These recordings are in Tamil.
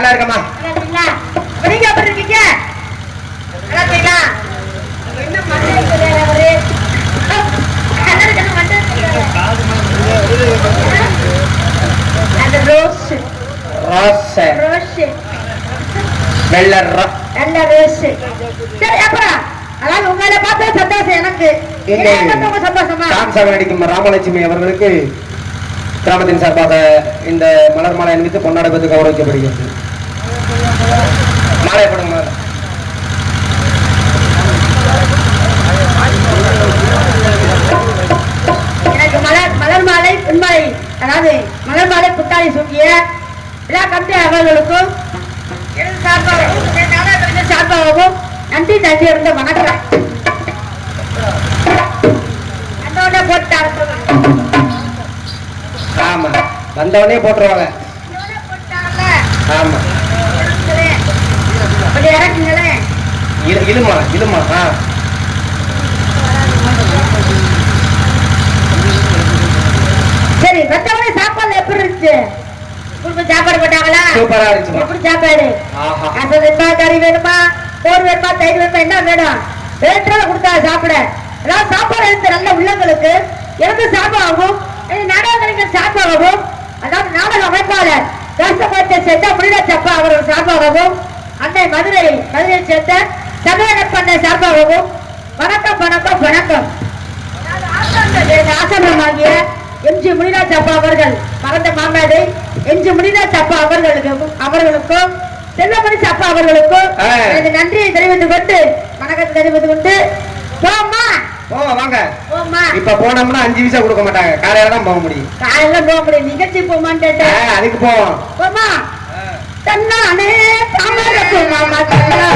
நல்லா இருக்கமா. நீங்க எப்படி இருக்கீங்க? நல்லா இருக்கீங்களா? என்ன மண்டை சொல்றாரு அவரு? கலருக்கு மண்டை அந்த ரோஸ் ரோஸ் ரோஸ் வெள்ள நல்ல ரோஸ். சரி அப்புறம் அதாவது உங்களை பார்த்த சந்தோஷம் எனக்கு. சந்தோஷமா கான்சாக நடிக்கும் ராமலட்சுமி அவர்களுக்கு கிராமத்தின் சார்பாக இந்த மலர் மாலை அணிவித்து கொண்டாடப்பட்டு கௌரவிக்கப்படுகிறது. மாலை போடுங்க. எனக்கு மலர் மாலை பின்மாலை அதாவது மலர் மாலை புத்தாடி சூட்டிய எல்லா கம்பி அவர்களுக்கும் சார்பாகவும் நன்றி நன்றி இருந்த வணக்கம். அதோட போட்டாங்க. ஆமா வந்தவனே போட்டுருவாங்க. ஆமா இறக்குங்களே இழுமா இழுமா. சரி மற்றவங்க சாப்பாடு எப்படி இருந்துச்சு? சாப்பாடு போட்டாங்களா? சூப்பரா இருந்துச்சு. எப்படி சாப்பாடு? அசல் வேணுமா, கறி வேணுமா, சோறு வேணுமா, தயிர் வேணுமா, என்ன வேணும்? ரேட்ல கொடுத்தா சாப்பிட ஏதாவது சாப்பாடு இருந்த நல்ல உள்ளங்களுக்கு இருந்து சாப்பாகும் நாடகங்கள் சாப்பாகவும் அதாவது நாடக அமைப்பாளர் ராஷ்டிரபதி சேர்ந்த முனிராஜப்பா அவர்கள் சார்பாகவும் அன்னை மதுரையை சேர்ந்த சமயப்பண்ணை சார்பாகவும் வணக்கம் வணக்கம் வணக்கம். ஆசிரமமாகிய எம்ஜி முனிராஜ் அப்பா அவர்கள் மறந்த மாமேதை எம்ஜி முனிராஜ் அப்பா அவர்களுக்கும் செல்வமணி அப்பா அவர்களுக்கும் எனது நன்றியை தெரிவித்துக் கொண்டு வணக்கத்தை தெரிவித்துக் கொண்டு போமா வாங்க. இப்ப போனோம்னா 5 விசா கொடுக்க மாட்டாங்க. காலையில தான் போக முடியும். காலையில போக முடியும். நிகழ்ச்சி போமான்னு கேட்டேன். அதுக்கு போவோம். போமா தன்னானே தாமரை மாமா தன்னா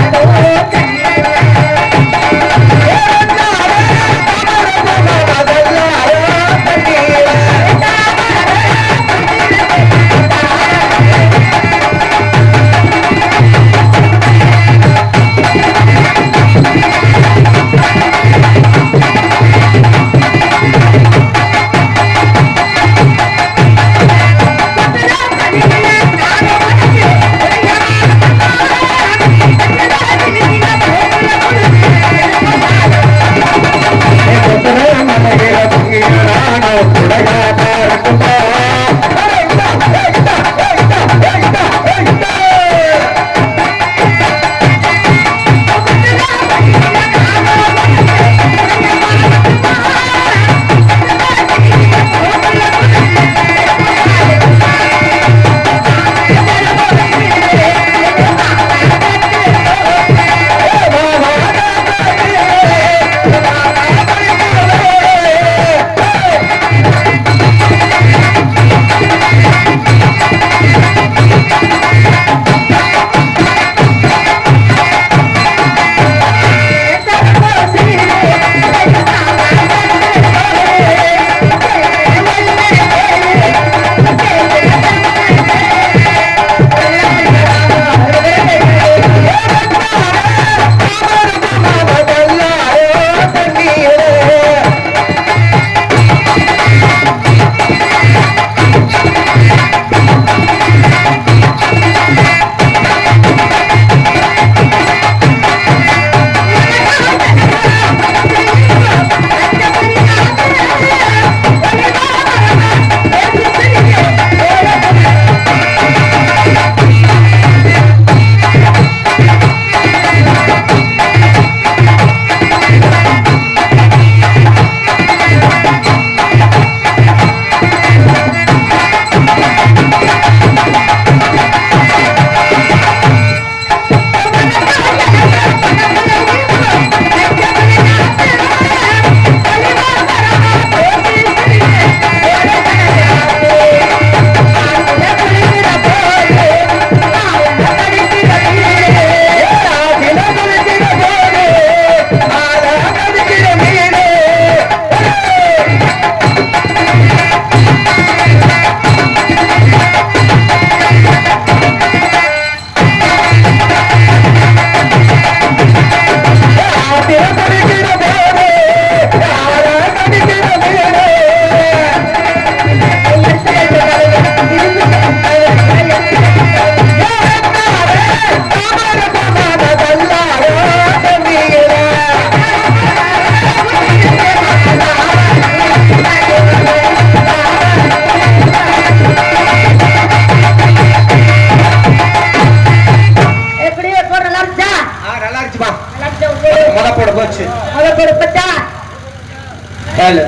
கேளு.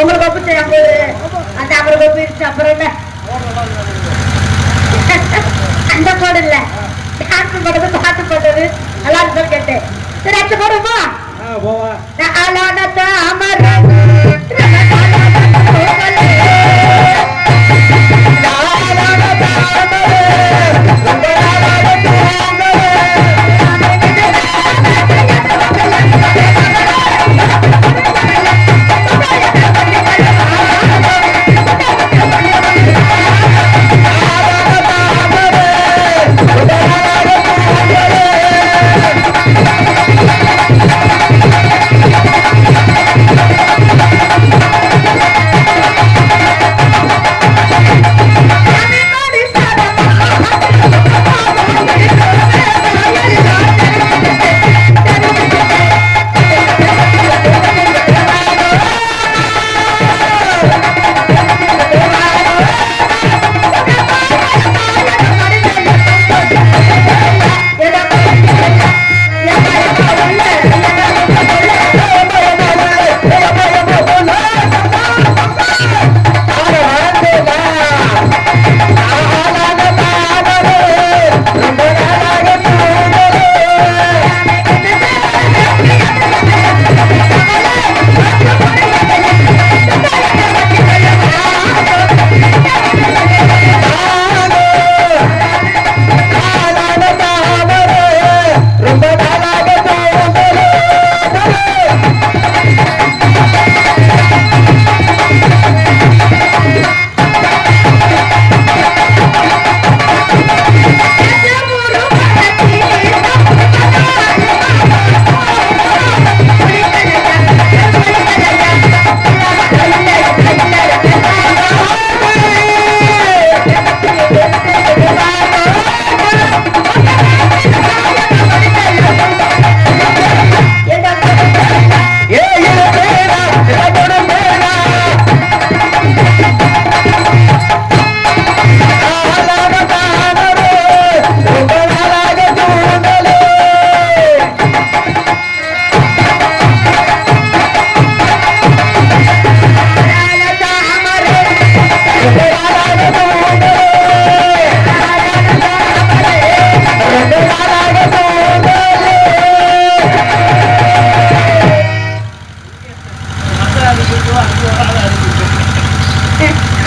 உங்களுக்கு ஒப்பு செய்யும் போது அந்த அவருக்கு ஒப்பிடுச்சு அப்புறம் என்ன அந்த போடு இல்ல டான்ஸ் போட்டது பாட்டு போட்டது எல்லாம் சொல்லி கேட்டேன். சரி அடுத்த போடுமா போவா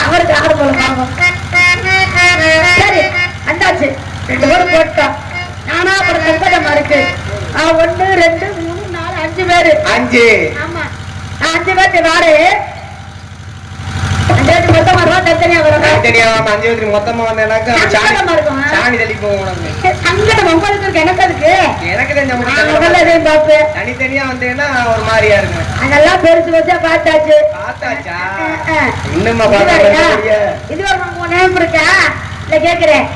அவருக்கு ஆடு போல பாவம். சரி அந்தாச்சு 2 பேரும் போட்டோம். நானா அப்புறம் சங்கடமா இருக்கு. 1 2 3 4 5 பேரு 5. ஆமா 5 பேருக்கு வாரு. 5 பேருக்கு மொத்தமா ரூபா தனித்தனியா வரும். தெரியாம 5 பேருக்கு மொத்தமா வந்தேனாக்கா சங்கடமா இருக்கும். சாணி தள்ளி போகும் உனக்கு. சங்கடம் உங்களுக்கு இருக்கு, எனக்கு இருக்கு. எனக்கு தெரிஞ்ச முதல்ல எதையும் பார்ப்பு. தனித்தனியா வந்தேன்னா ஒரு மாதிரியா இருக்கு. அதெல்லாம் பெருசு வச்சா பார்த்தாச்சு. பார்த்தாச்சா? ஆ. இன்னுமா இது ஒரு நேம் இருக்கா இல்ல கேக்குறேன்.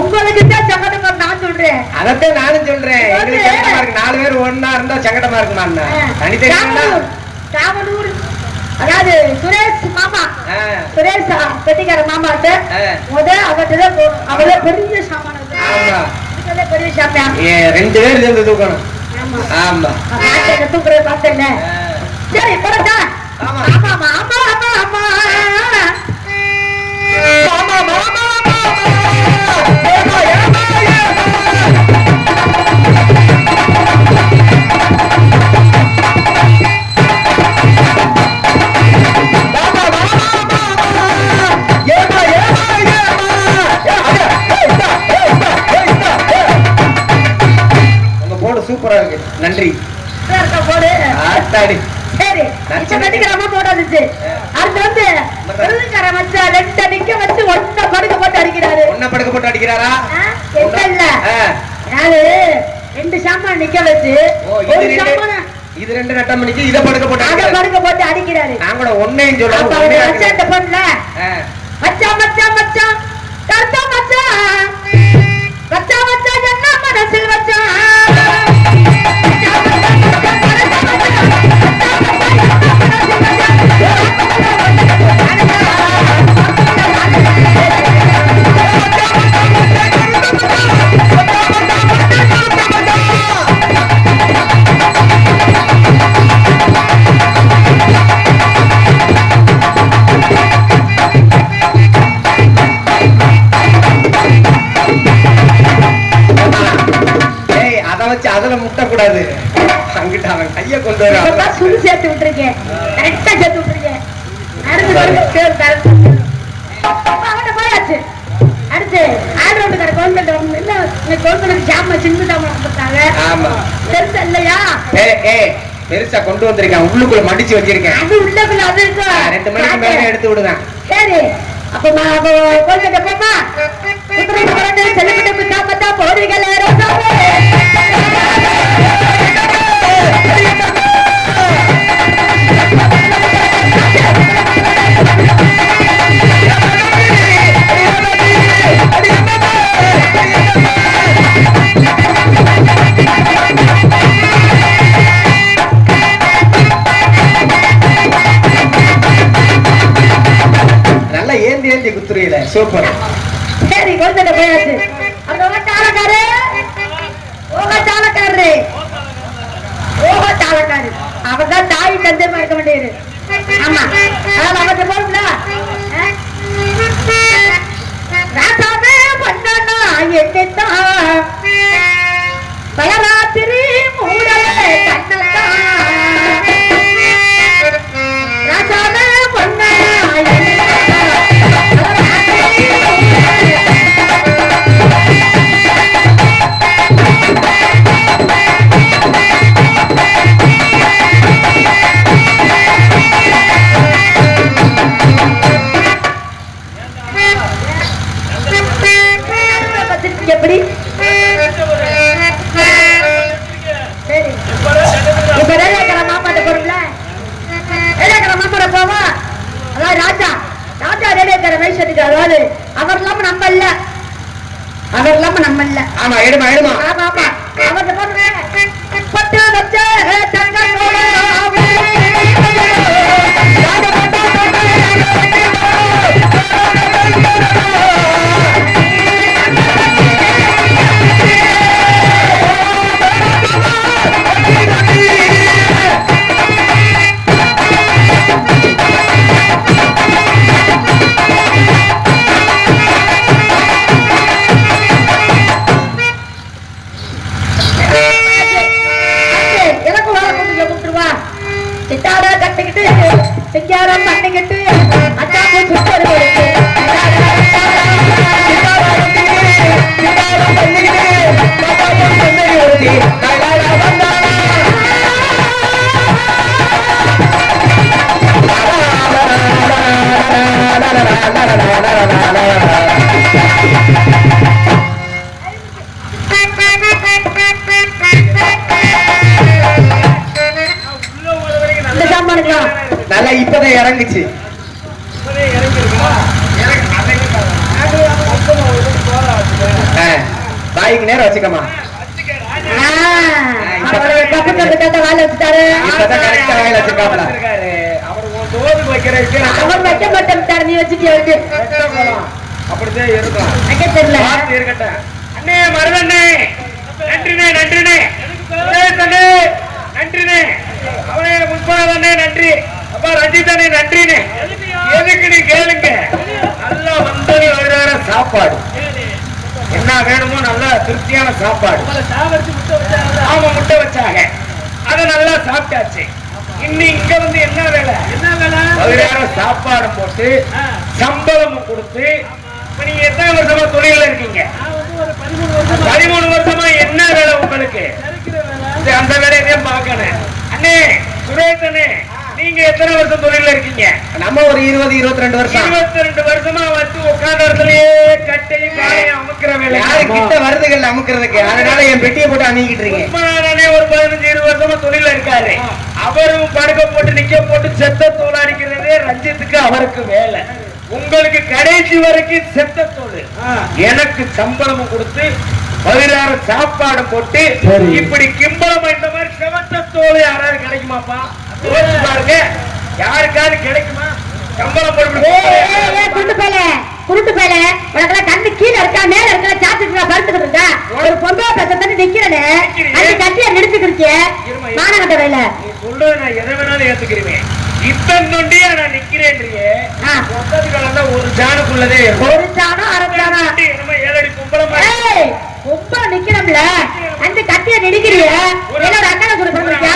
உங்களுக்கு தான் சங்கடமா நான் சொல்றேன். அதத்தான் நானும் சொல்றேன். எங்களுக்கு சங்கடமா இருக்கு. 4 பேர் ஒண்ணா இருந்தா சங்கடமா இருக்குமா? தனித்தனியா காவலூர் அதாவது சுரேஷ் மாமா, சுரேஷ் பெட்டிக்கார மாமாட்ட அவர்கிட்ட அவளே பெரிய சாமான பெரிய சாப்பிட்டான். 2 பேர் சேர்ந்து தூக்கணும். ஆமா தூக்குறது பார்த்தேன். சரி போடா. ஆமா ஆமா ஆமா ஆமா ஆமா சூப்பரா இருக்கு. நன்றி போடு. சரி நட்சத்திரமா போடாதுச்சு. அது வந்து விருதுக்கார மச்சா 2 நிக்க வச்சு 1 படுக்க போட்டு அடிக்கிறாரு. 1 படுக்க போட்டு அடிக்கிறாரா? இல்ல யாரு 2 சாமான நிக்க வச்சு ஒரு சாமான இது 2 நட்டம் மணிக்கு இத படுக்க போட்டு அடிக்கிறாரு. நான் கூட ஒண்ணேன்னு சொல்றேன். மச்சான் பொண்ணுல மச்சான் மச்சான் மச்சான் கர்த்தா மச்சான் மச்சான் மச்சான் என்ன மனசில் மச்சான் அதை வச்சு அதுல முட்டக்கூடாது. அங்கிட்ட அவன் கைய கொண்டு வர இப்பதான் சுடு சேர்த்து விட்டுருக்கேன், கரெக்டா சேர்த்து விட்டுருக்கேன். அடுத்து அவன்கிட்ட போயாச்சு. அடுத்து ஆல்ரவுண்டுக்கார கவர்மெண்ட் இல்ல, கவர்மெண்ட் ஜாம சின்ன ஜாமம் கொடுத்தாங்க. ஆமா பெருசா இல்லையா? பெருசா கொண்டு வந்திருக்கேன், உள்ளுக்குள்ள மடிச்சு வச்சிருக்கேன். அது உள்ளக்குள்ள அது இருக்கு. 2 மணிக்கு மேல எடுத்து விடுவேன். சரி, அப்ப கோல்கிட்ட போமா செல்லப்பட்ட காப்பத்தா போடுவீங்கள நல்லா ஏந்தி ஏந்தி குத்துறீல, சூப்பர். சரி, கோல்கிட்ட போயாச்சு. அந்த ஓட்டாளக்காரு அவர்தான் தாய் தந்தையமா இருக்க வேண்டியது. ஆமா, அதாவது அவர்கிட்ட போகல. ராசாவே பண்ணா என்னத்தான் பலராத்திரி மூடல கண்ணத்தான் ராசாவே பண்ணா எப்படி சரி, இப்ப ரேடியோக்கார மாமாட்ட போறோம்ல, ரேடியோக்கார மாமாட்ட போவா. அதாவது ராஜா ரேடியோக்கார வயசுக்கு, அதாவது அவர் இல்லாம நம்ம இல்ல, ஆமா, எடுமா ஆமா அவர்கிட்ட போடுறேன். பட்டு வச்ச தங்கத்தோட சிக்காரம் பண்ணிக்கிட்டு அச்சாப்பு சுத்தரு நல்லா இப்பதான் இறங்குச்சு. பாய்க்கு நேரம் வச்சுக்கமா. வாயில வச்சுட்டாரு. அவர் வைக்க மாட்டேன், நீ வச்சுட்டு அப்படிதான் இருக்கும். தெரியல. அண்ணே மருதண்ணே, நன்றினே நன்றினே நன்றினே, அவனே முன்பாதண்ணே நன்றி, அப்பா ரஞ்சிதனே நன்றினே. எதுக்கு நீ கேளுங்க, நல்லா வந்தது வேற சாப்பாடு, என்ன வேணுமோ நல்ல திருப்தியான சாப்பாடு. ஆமா, முட்டை வச்சாங்க, அதை நல்லா சாப்பிட்டாச்சு. இன்னும் இங்க வந்து என்ன வேலை, வேற சாப்பாடு போட்டு சம்பளமும் கொடுத்து. நீங்க எத்தனை வருஷமா தொழில இருக்கீங்க? 13 வருஷமா. என்ன வேலை உங்களுக்கு? அந்த வேலையை பார்க்கணும். அண்ணே சுரேஷ் அண்ணே, நீங்க எத்தனை வருஷம் தொழில இருக்கீங்க? நம்ம ஒரு 20-22 வருஷம். 22 வருஷமா வச்சு உட்கார்ந்த இடத்துலயே கட்டையும் காலையும் அமுக்கிற வேலை. யாரு கிட்ட வருதுகள் அமுக்கிறதுக்கு, அதனால என் பெட்டியை போட்டு அமுக்கிட்டு இருக்கேன். ஒரு 15-20 வருஷமா தொழில இருக்காரு. அவரும் படுக்க போட்டு நிக்க போட்டு செத்த தோல் அடிக்கிறதே ரஞ்சித்துக்கு அவருக்கு வேலை. உங்களுக்கு கடைசி வரைக்கும் செத்த தோல், எனக்கு சம்பளமும் கொடுத்து 16 சாப்பாடு போட்டு இப்படி கிம்பளமா இந்த மாதிரி செவத்த தோல் யாராவது கிடைக்குமாப்பா? பாருங்க, யாருக்காவது கிடைக்குமா? சம்பளம் குருட்டு பேல உனக்கெல்லாம் கண்ணு கீழே இருக்கா மேல இருக்கா சாப்பிட்டு படுத்துக்கிட்டு இருக்கா? ஒரு பொம்பளை பக்கத்துல நிக்கிறேன்னு அந்த கட்டிய நிறுத்திக்கிருக்க மானகட்ட வேலை. நீ சொல்றது நான் எதை வேணாலும் ஏத்துக்கிறேன். இத்தனை நொண்டியா நான் நிக்கிறேன்றியே, ஒரு ஜானுக்குள்ளதே ஒரு ஜானம் அரை ஜானம் என்னமோ 7 அடி கும்பளமா ரொம்ப நிக்கணும்ல அந்த கத்திய நெடிக்கிறிய என்னோட அண்ணனை கூட சொல்றியா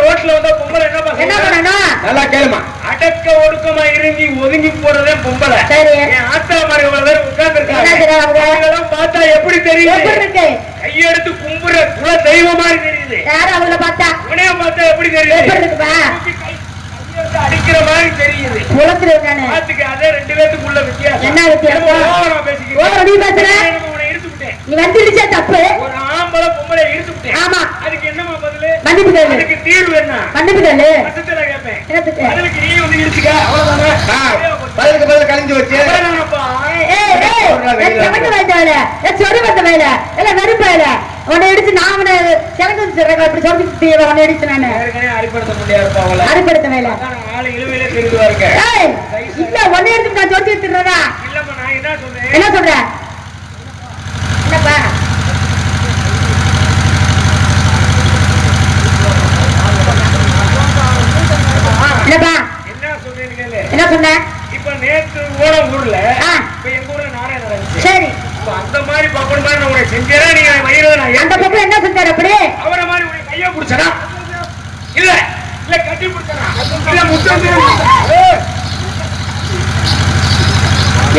ரோட்ல வந்தா பொம்பளை என்ன பண்ணணும் நல்லா கேளுமா. அடக்க ஒடுக்கமா இறங்கி ஒதுங்கி போறதே பொம்பளை. சரி என் ஆத்தா மாதிரி உட்கார்ந்து என்ன செய்றாங்க? இருக்காங்க. பார்த்தா எப்படி தெரியுது? எப்படி இருக்கு கையெடுத்து கும்புற குல தெய்வம் மாதிரி தெரியுது. யாரு அவங்கள பார்த்தா உனைய பார்த்தா எப்படி தெரியுது? எப்படி இருக்குப்பா கையெடுத்து அடிக்கிற மாதிரி தெரியுது. குளத்துல நானு பாத்துக்க, அதே ரெண்டு பேத்துக்குள்ள வித்தியாசம். என்ன வித்தியாசம்? ஓவரா பேசிக்கிறேன். ஓவரா நீ பேசுற? உன்னை இழுத்து விட்டேன். நீ வந்துடுச்சே தப்பு ஒரு ஆம்பளை பொம்பளை இழுத்து விட்டேன். ஆமா அதுக்கு என்னமா பதிலு? மன்னிப்பு கேளு அதுக்கு தீர்வு என்ன? மன்னிப்பு கேளு வருஷத்துல கேட்பேன். என்னத்துக்கு அதுக்கு நீ வந்து இழுத்துக்க, அவ்வளவுதானே? பதிலுக்கு பதில் கழிஞ்சு வச்சு அவ்வளவுதானப்பா. எனக்கு வேண்டாம் சொடு வந்த வேல இல்ல வெறுப்பு வேல உன்னை இடிச்சு நான் அவனை கிழங்கு இப்படி சொல்லி உன்னை இடிச்சு நானு ஏற்கனவே அடிப்படுத்த முடியாதுப்பா அவளை. அறுப்படுத்த வேலை அதான் ஆளு இழுவையிலே தெரியுதுவா இருக்க. இல்ல ஒன்னே எடுத்து நான் சொல்லி எடுத்துடுறதா இல்லம்மா, நான் என்ன சொல்றேன்? என்ன சொல்ற என்னப்பா என்னப்பா என்ன சொல்றேன்னு கேளு. என்ன சொன்ன இப்ப நேத்து ஓட ஊர்ல ஆ. இப்ப எங்க ஊர்ல நானே நடந்துச்சு. சரி இப்ப அந்த மாதிரி பாப்பன் மாதிரி நான் உன்னை செஞ்சேனா நீ வயிறு நான் அந்த பக்கம் என்ன செஞ்சாரு அப்படி அவரை மாதிரி உன்னை கைய பிடிச்சனா இல்ல இல்ல கட்டி பிடிச்சனா இல்ல முத்தம்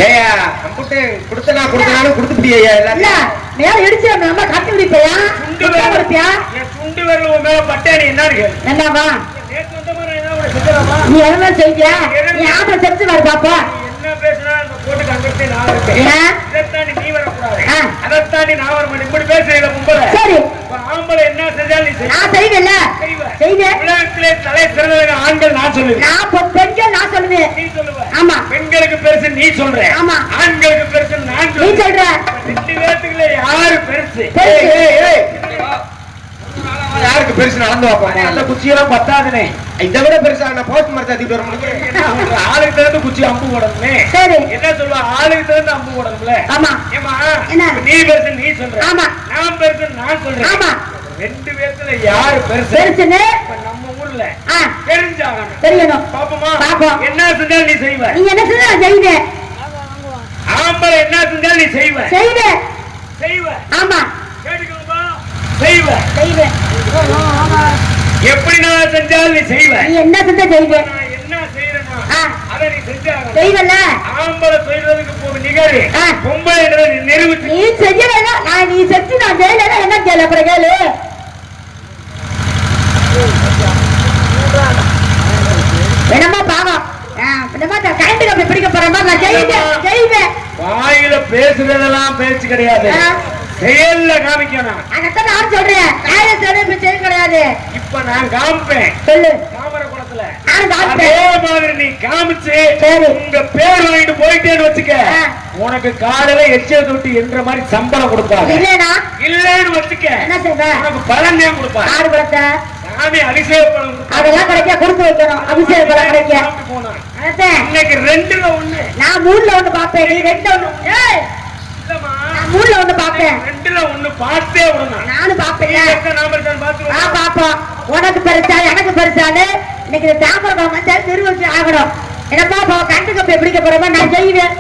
ஏயா கம்புட்டு கொடுத்தனாலும் கொடுத்துட்டியா இல்ல எல்லாத்தையும். மேல இடிச்சு நம்ம கட்டி பிடிப்பையா கொடுப்பியா என் துண்டு விரல் உன் மேல பட்டே நீ என்ன இருக்கு? என்னவா நேத்து வந்த மாதிரி நான் என்ன உன்னை செஞ்சலாமா? நீ என்ன செய்வியா நீ ஆம்பளை செஞ்சு வர பாப்பா என்ன பேசுனா அந்த போட்டுக்கு அங்கத்தே நான் இருக்கேன். ஏன்? இதைத்தாண்டி நீ வரக்கூடாது. ஆ. அதைத்தாண்டி நான் வர மாட்டேன். இப்படி பேசுறீங்களா பொம்பளை? சரி இப்ப ஆம்பளை என்ன செஞ்சாலும் நீ செய். நான் செய்வேன்ல செய்வ. செய்வேன் உலகத்திலே தலை சிறந்தவங்க ஆண்கள் நான் சொல்லுவேன். நான் பெண்கள் நான் சொல்லுவேன் நீ சொல்லுவ. ஆமா பெண்களுக்கு பெருசு நீ சொல்ற. ஆமா. ஆண்களுக்கு பெருசு நான் நீ சொல்றேன். சொல்ற ரெண்டு பேத்துக்குள்ள யாரு பெருசு? பெருசு. ஏய், யாருக்கு பெருசு நடந்து அந்த வாப்பா. குச்சியெல்லாம் பத்தாதுனே. இதை விட பெருசா நான் போஸ்ட் மரத்தை தூக்கிட்டு வர முடியும். என்ன பண்ற? ஆளுக்கு தகுந்த குச்சி அம்பு போடணுமே. சரி என்ன சொல்லுவா? ஆளுக்கு தகுந்த அம்பு போடணும்ல. ஆமா ஏமா என்ன? நீ பெருசு நீ சொல்ற. ஆமா. நான் பெருசு நான் சொல்றேன். ஆமா ரெண்டு பேத்துல யாரு பெருசு? பெருசுன்னு இப்ப நம்ம ஊர்ல ஆ தெரிஞ்சாகணும். தெரியணும் பாப்போமா? பாப்போம். என்ன செஞ்சாலும் நீ செய்வ. நீ என்ன செஞ்ச நான் செய்வேன் ஆம்பளை என்ன செஞ்சாலும் நீ செய்வ. செய்வேன் செய்வ. ஆமா கேட்டுக்கோப்பா. செய்வ. செய்வேன் எப்படி நான் செஞ்சாலும் நீ செய்வ. நீ என்ன செஞ்ச செய்வேன் நான் என்ன செய்யறேன்னா ஆ. அதை நீ செஞ்சாகணும். செய்வல்ல ஆம்பளை செய்யறதுக்கு போக நிகழ் ஆ. பொம்பளை நிரூபிச்சு நீ செய்ய வேணாம் நான் நீ செஞ்சு நான் செய்யலைன்னா என்ன கேளு அப்புறம் கேளு என்னமா பாவம் கரண்ட் கம்பி பிடிக்க போறமா நான் செய்வேன் வாயில பேசுறதெல்லாம் பேச்சு கிடையாது. ஆ. செயல்ல காமிக்கணும். அதான் நான் சொல்றேன் காய சொல்லி செய்ய கிடையாது இப்ப நான் காமிப்பேன் சொல்லு தாமரை குளத்துல. நான் அதே காமிப்பேன் மாதிரி நீ காமிச்சு சரி. உங்க பேர் வாங்கிட்டு போயிட்டேன்னு வச்சுக்க. ஆ. உனக்கு காலையில எச்ச தொட்டி என்ற மாதிரி சம்பளம் கொடுப்பாங்க. இல்லைனா இல்லன்னு வச்சுக்க என்ன செய்வ உனக்கு பலன் தான் கொடுப்பாங்க. ஆறு பழத்தை சாமி அபிஷேக பழம் கொடுப்பாங்க. அதெல்லாம் கிடைக்க கொடுத்து வைக்கணும் அபிஷேக பழம் கிடைக்க சாப்பிட்டு போனான். அதான் இன்னைக்கு ரெண்டுல ஒண்ணு நான் மூணுல ஒண்ணு பாப்பேன் நீ ரெண்டு ஒண்ணு ஏய், இல்லம்மா. நான் மூணுல ஒண்ணு பாப்பேன் ரெண்டுல ஒண்ணு பார்த்தே விடணும். நானும் பாப்பேன் நாம பாத்துருவோம். பாப்போம் உனக்கு பெருசா எனக்கு பெருசான்னு இன்னைக்கு இந்த தாமரம் வந்து நிறுவனம் ஆகணும் என்னப்பா இப்போ கண்டு கப்பை பிடிக்க போறோமா நான் செய்வேன்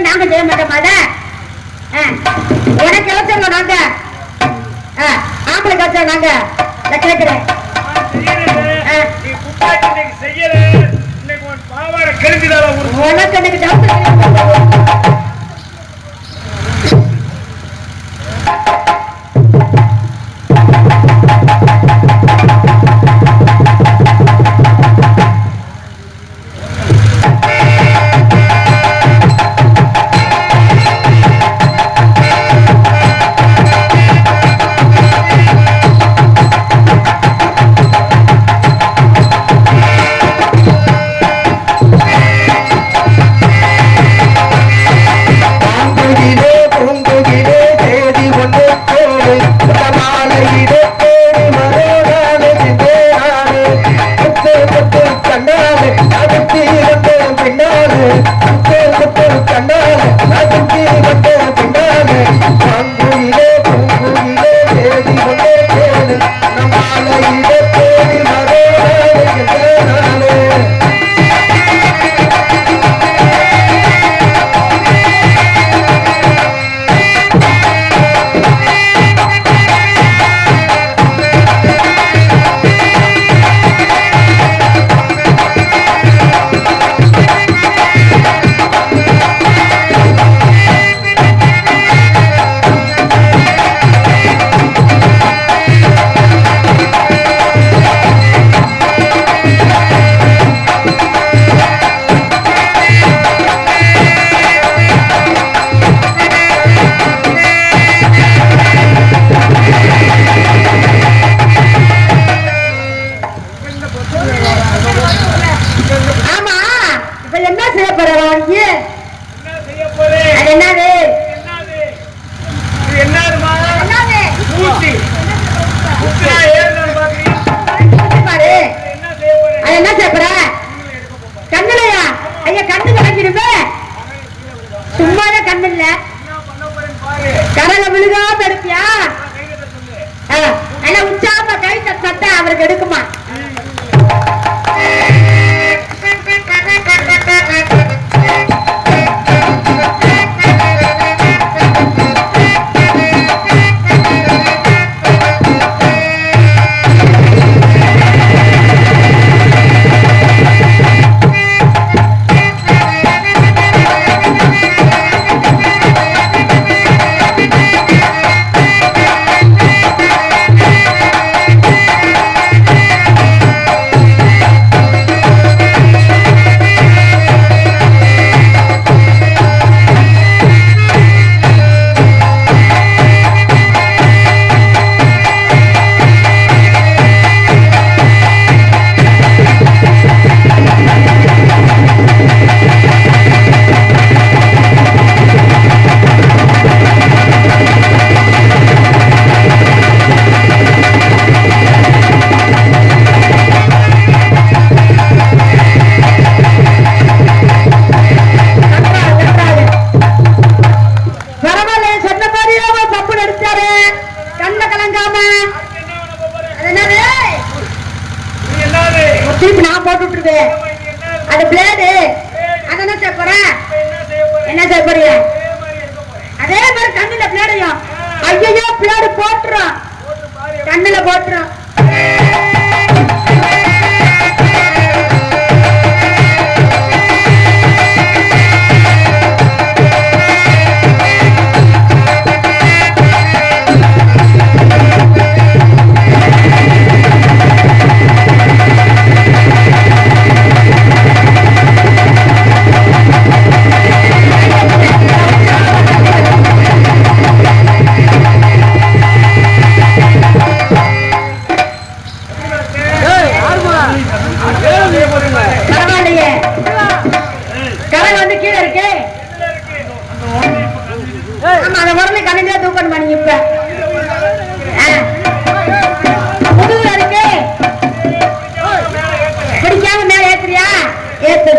நாங்க செய்ய மாட்டோமா அத உனக்கு யோசனை நாங்க ஆம்பளை கவசம் நாங்க கேட்கிறேன் நீ குப்பாட்டி இன்னைக்கு செய்யல. இன்னைக்கு உன் பாவாடை கிழிஞ்சுதால ஒரு உனக்கு எனக்கு டவுட் கலங்காம அது என்னது என்னது திருப்பி நான் போட்டு விட்டுருவேன் அது பிளேடு அதான் செய்ய போறேன் என்ன செய்ய போறீங்க அதே மாதிரி கண்ணுல பிளேடையும் ஐயோ பிளேடு போட்டுரும் கண்ணுல போட்டுரும் பரவாயில்லையே கரண்ட் வந்து கீழே இருக்கு ஆமா அந்த உடனே கண்ணிலே தூக்கணும் பண்ணி இப்ப முதுகுல இருக்கு பிடிக்காம மேல ஏத்துறியா ஏத்து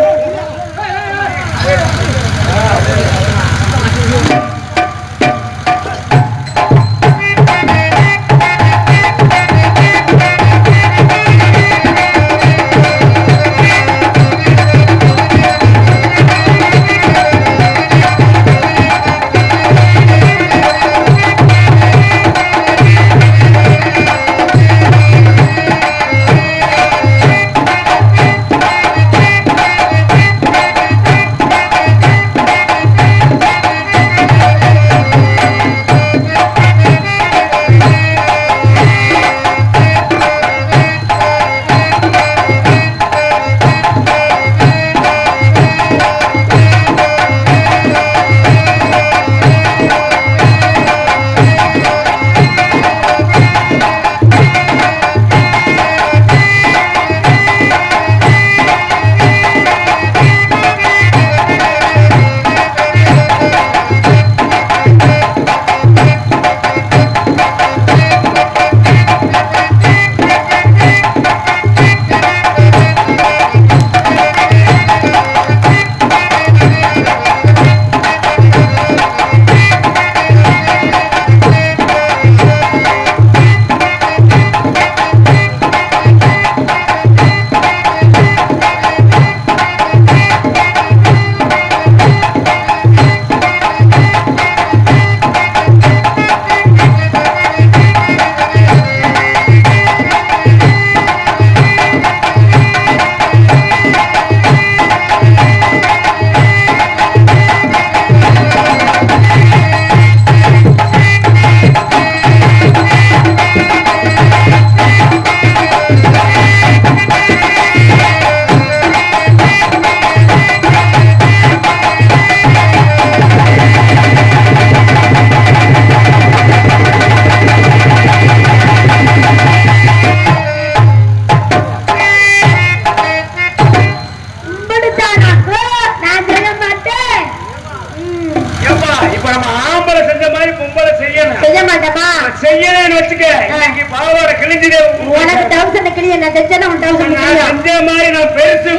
செய்யலன்னு வச்சுக்க இன்னைக்கு பாவாடை கிழிஞ்சிடே உனக்கு 1000 கிளி என்ன செஞ்சனா 1000 கிளி அந்த மாதிரி நான் பெருசு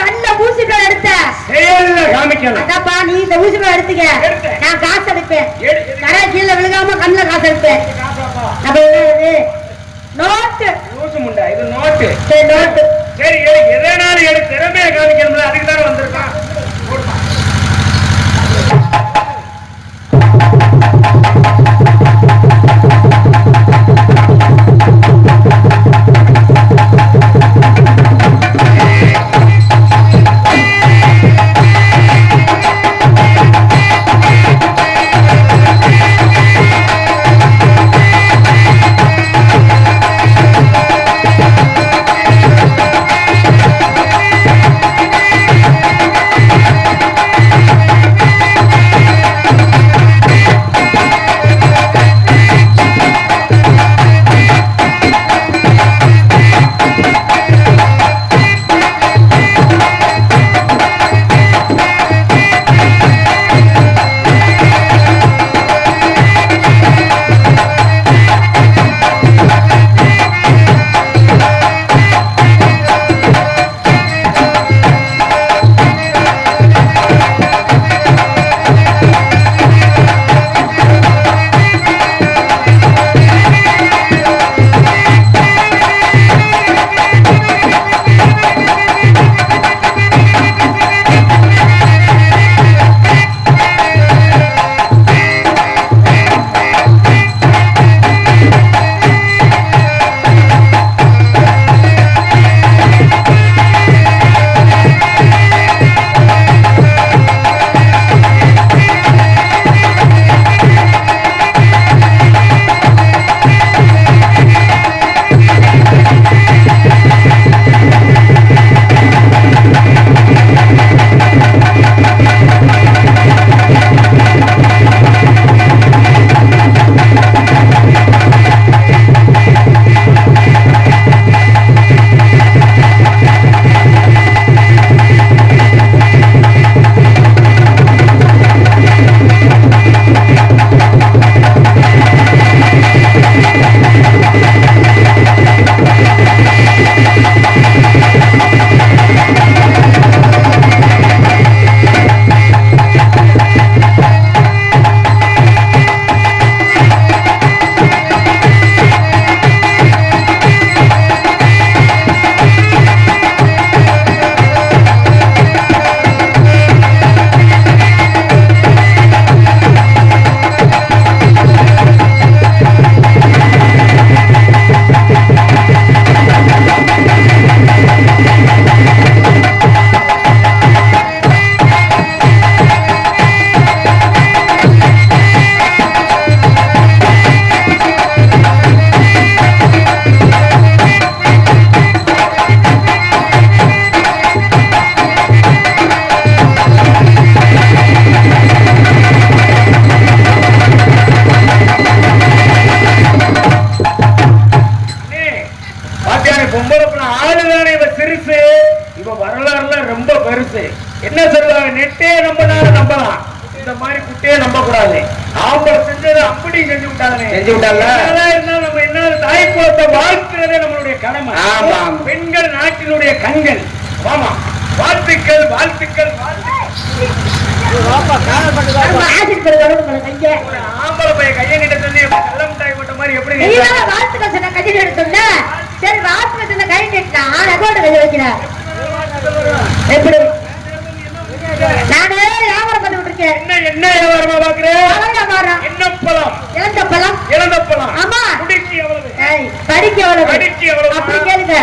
கண்ண ஊசிகள் எடுத்த செயல்ல காமிக்கணும் அடப்பா நீ இந்த ஊசிகள் எடுத்துக்க நான் காசு எடுப்பேன் கரை கீழே விழுகாம கண்ணுல காசு எடுப்பேன் அப்ப இது நோட்டு ஊசி முண்டா இது நோட்டு சரி நோட்டு சரி எதனால எடுத்து திறமையை காமிக்கணும்ல அதுக்கு தான் வந்திருக்கான் விட்டாலே செஞ்சு விட்டால இருந்தாலும் நம்ம என்ன தாய் குலத்தை வாழ்த்துறதே நம்மளுடைய கடமை. ஆமா. பெண்கள் நாட்டினுடைய கண்கள். ஆமா, வாழ்த்துக்கள் வாழ்த்துக்கள் ஆம்பளை பையன் கையை கிட்ட சொல்லி கள்ள முட்டாய் போட்ட மாதிரி எப்படி வாழ்த்துக்கள் சொன்ன கையில் எடுத்துள்ள சரி வாழ்த்துக்கள் சொன்ன கை நீட்டினா ரெக்கார்டு கையை வைக்கிறேன் எப்படி நானே வியாபாரம் பண்ணிட்டு இருக்கேன். என்ன வியாபாரமா பாக்குறேன்? என்ன பழம்? இழந்த பழம். இழந்த பழம். ஆமா. குடிக்கு எவ்வளவு? படிக்கு எவ்வளவு? படிக்கு எவ்வளவு? அப்படி கேளுங்க.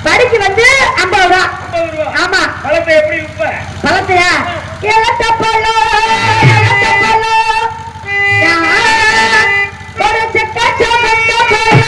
படிக்கு வந்து 50 ரூபா. 50 ரூபா. ஆமா. பழத்தை எப்படி விப்ப? பழத்தையா? இழந்த பழம், இழந்த பழம். ஒரு செக்க சோமந்த பழம்.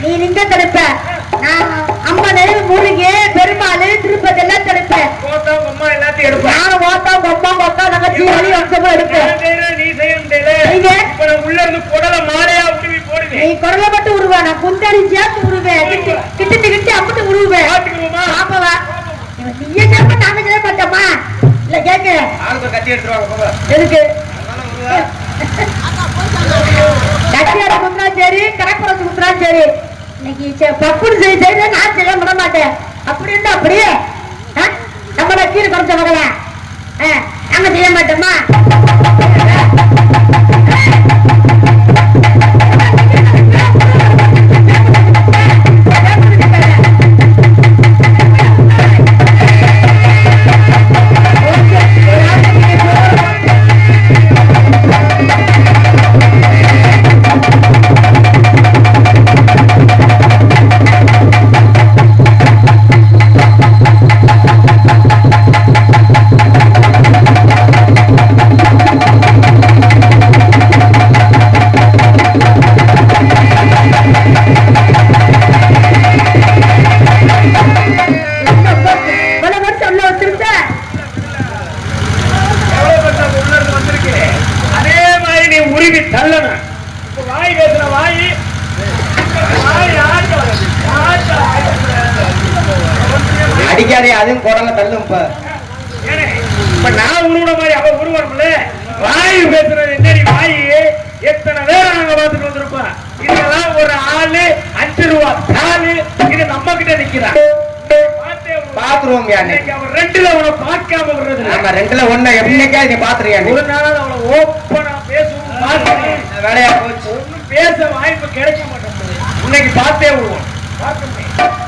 நீ லிங்கத்தை எடுப்ப, நான் அம்மா நெருவு முருகே பெருமாள் திருப்பதி எல்லாம் எடுப்பேன். எல்லாத்தையும் எடுப்பேன். நானும் ஓட்டா கொப்பா கொக்கா நகர்ச்சி வழி வம்சமும் எடுப்பேன். நீ செய்ய முடியல. உள்ள இருந்து குடலை மாலையா உருவி போடுவேன். நீ குடலை மட்டும் உருவா, நான் குந்தடி சேர்த்து உருவேன். கிட்டு கிட்டு அப்படி உருவேன். பாப்பவா நீயே சேர்ப்ப நாங்க செய்ய மாட்டோமா? இல்ல கேக்கு கட்டி எடுத்துருவாங்க. எதுக்கு கட்டியார குத்துறான் சரி, கடற்புறத்து குத்துறான் சரி. இன்னைக்கு பப்புன்னு செய்த நான் செய்ய விட மாட்டேன். அப்படி இருந்தா அப்படியே நம்மள கீழே குறைச்ச மகள நாங்க செய்ய மாட்டோமா? அடிக்காதே, அதுவும் குடல தள்ளும். இப்ப நான் உருவன மாதிரி அவ உருவணும்ல. வாயு பேசுறது என்னடி வாயு? எத்தனை பேரை நாங்க பார்த்துட்டு வந்திருப்போம். இதெல்லாம் ஒரு ஆளு 5 ரூபா தாலு. இது நம்ம கிட்ட நிக்கிறான். பாத்துருவோம். அவன் 2ல உன பார்க்காம விடுறது. ஆமா, 2ல 1 எப்படிக்கா நீ பாத்துறியா? ஒரு நாள் அவளை ஓப்பனா பேசுவோம். வேலையா போச்சு. ஒன்னும் பேச வாய்ப்பு கிடைக்க மாட்டேன். இன்னைக்கு பார்த்தே விடுவோம்.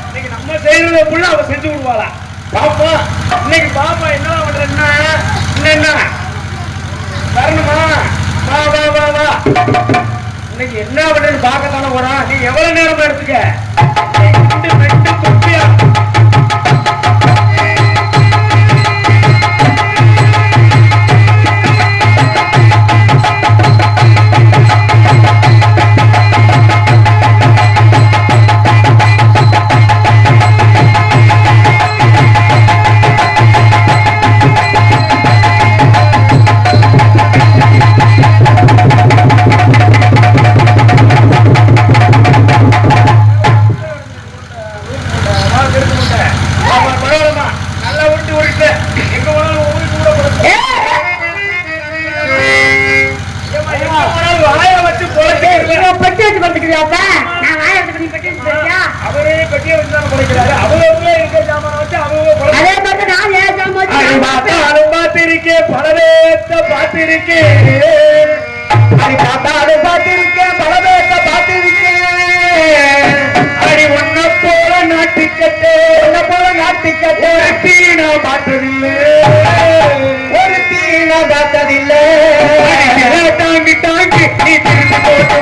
இன்னைக்கு நம்ம செய்யறதுக்குள்ள அவ செஞ்சு விடுவாளா பாப்பா? இன்னைக்கு பாப்பா என்ன பண்றேன்னா என்ன வரணுமா? வா வா வா வா. இன்னைக்கு என்ன பண்றது பார்க்கத்தானே போறான். நீ எவ்வளவு நேரமா எடுத்துக்க? 2 மினிட் தொப்பியா டாங்கி டாங்கி நீ திருப்பி போட்டு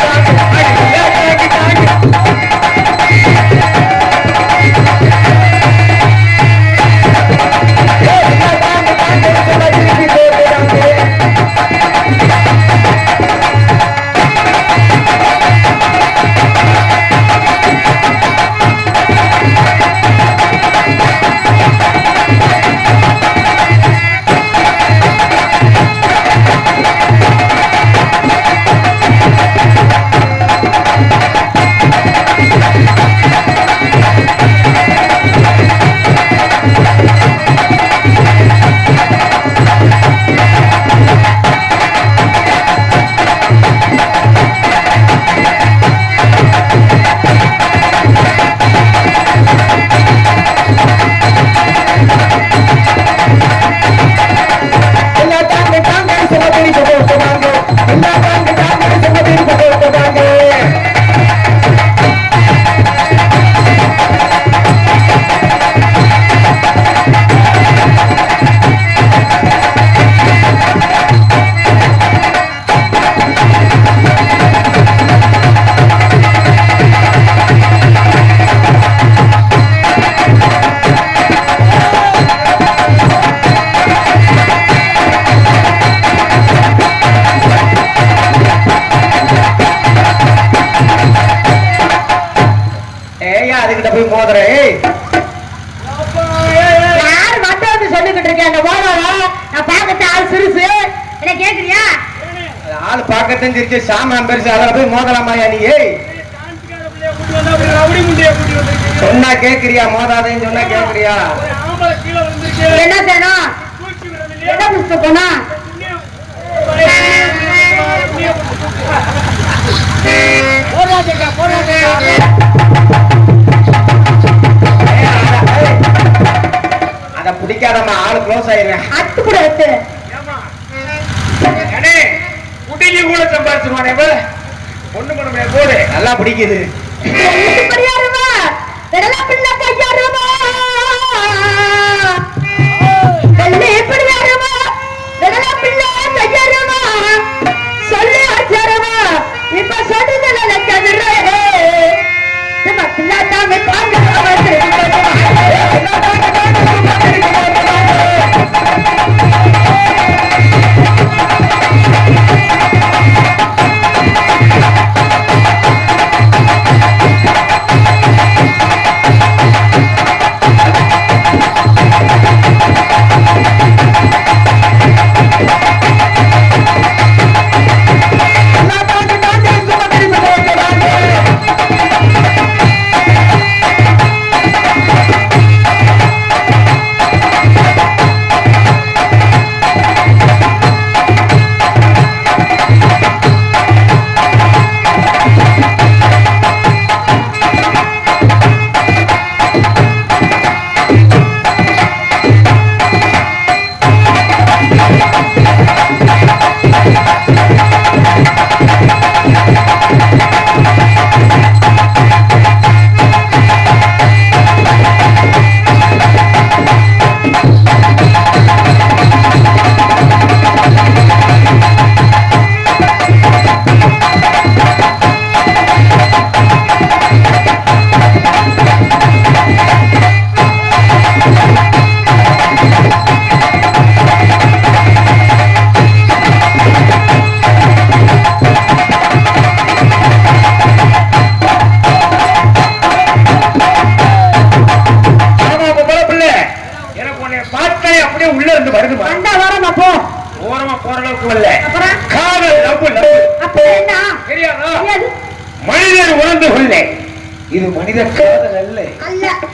ஆள் பார்க்கத்தான் தெரிஞ்சு சாமான் பெருசு அதில் போய் மோதலாமாயா நீ? சொன்னா கேக்குறியா? மோதாதேன்னு சொன்னா கேக்குறியா? என்ன செய்யணும்? என்ன புடிச்சு போனா அத பிடிக்காதம்மா, ஆளு க்ளோஸ் ஆயிருவேன். அத்து கூட எடுத்து குட்டிக்கு கூட சம்பாதிச்சுருவானே ஒண்ணு பண்ண முடியாது. போடு, நல்லா பிடிக்குது. இப்ப சொல்லுதல கதிரே மனிதர் உணர்ந்து கொள்ள இது மனித காதல் அல்ல,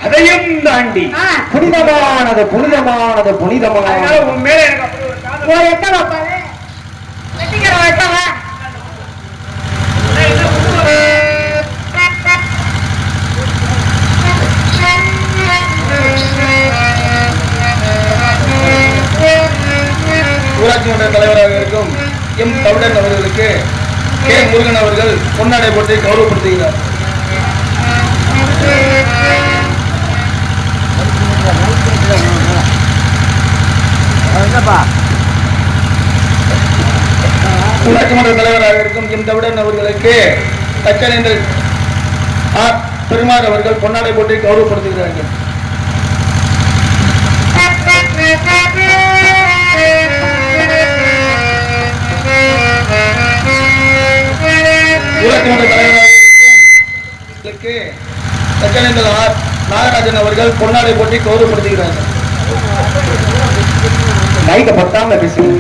அதையும் தாண்டி புனிதமானது புனிதமானது புனிதமானது. உன் மேல எனக்கு ஊராட்சி மன்ற தலைவராக இருக்கும் எம் தமிழன் அவர்களுக்கு கே முருகன் அவர்கள் பொன்னாடை போட்டு கௌரவப்படுத்துகிறார். ஊராட்சி மன்ற தலைவராக இருக்கும் எம் தமிழன் அவர்களுக்கு தச்சனேந்திர ஆர் பெருமாள் அவர்கள் பொன்னாடை போட்டு கௌரவப்படுத்துகிறார்கள். ஊராட்சி மன்ற தலைவராக தச்சனேந்திர ஆர் நாகராஜன் அவர்கள் பொன்னாடை போட்டி கௌரவப்படுத்துகிறார்கள். மைக்க பத்தாம பேசுங்க.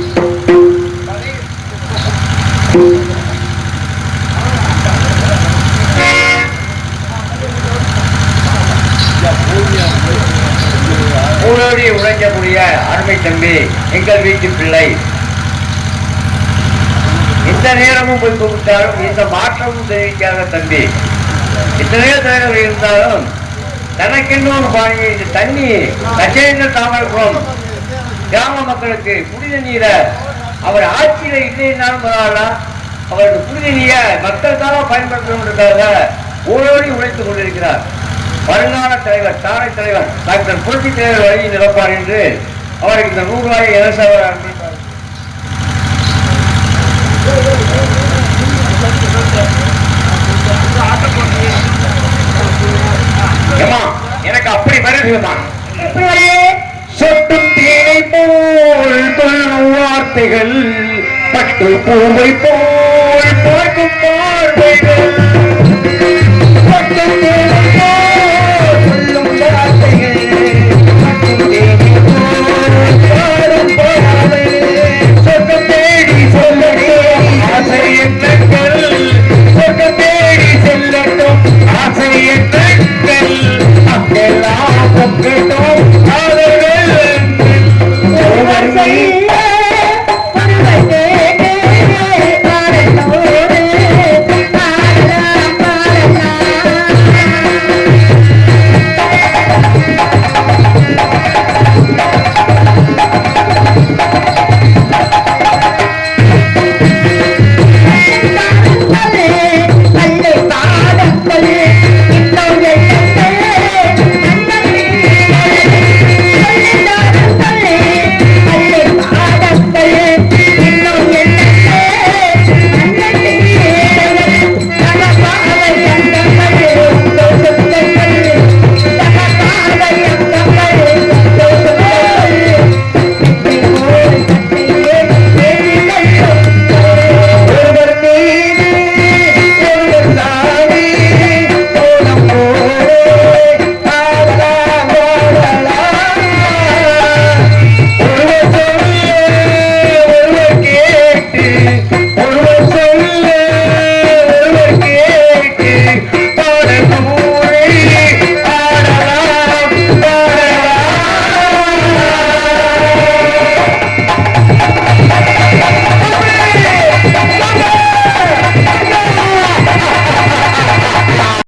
ஊரோடி உழைக்கக்கூடிய அருமை தம்பி, எங்கள் வீட்டு பிள்ளை, இந்த நேரமும் போய் கொடுத்தாலும் இந்த மாற்றமும் தெரிவிக்காத தம்பி, இத்தனையோ தலைவர் இருந்தாலும் தனக்கென்று பாணியை இந்த தண்ணி தச்சேந்திர தாமரபுரம் கிராம மக்களுக்கு புனித நீரை அவர் ஆட்சியில இல்லைன்னாலும் பரவாயில்ல, அவருக்கு புனித நீரை மக்களுக்காக பயன்படுத்துவதற்காக ஊரோடி உழைத்துக் கொண்டிருக்கிறார். வருங்கால தலைவர், தாரை தலைவர் டாக்டர் புரட்சி தலைவர் வழி நிரப்பார் என்று அவருக்கு இந்த 100 ரூபாயை இலவசமாக அனுப்பினார். எனக்கு அப்படி வருதுதான். சொட்டும் தேனை போல் சொல்லும் வார்த்தைகள், பட்டு பூவை போல் பார்க்கும் பார்வைகள், சொட்டும் தேனை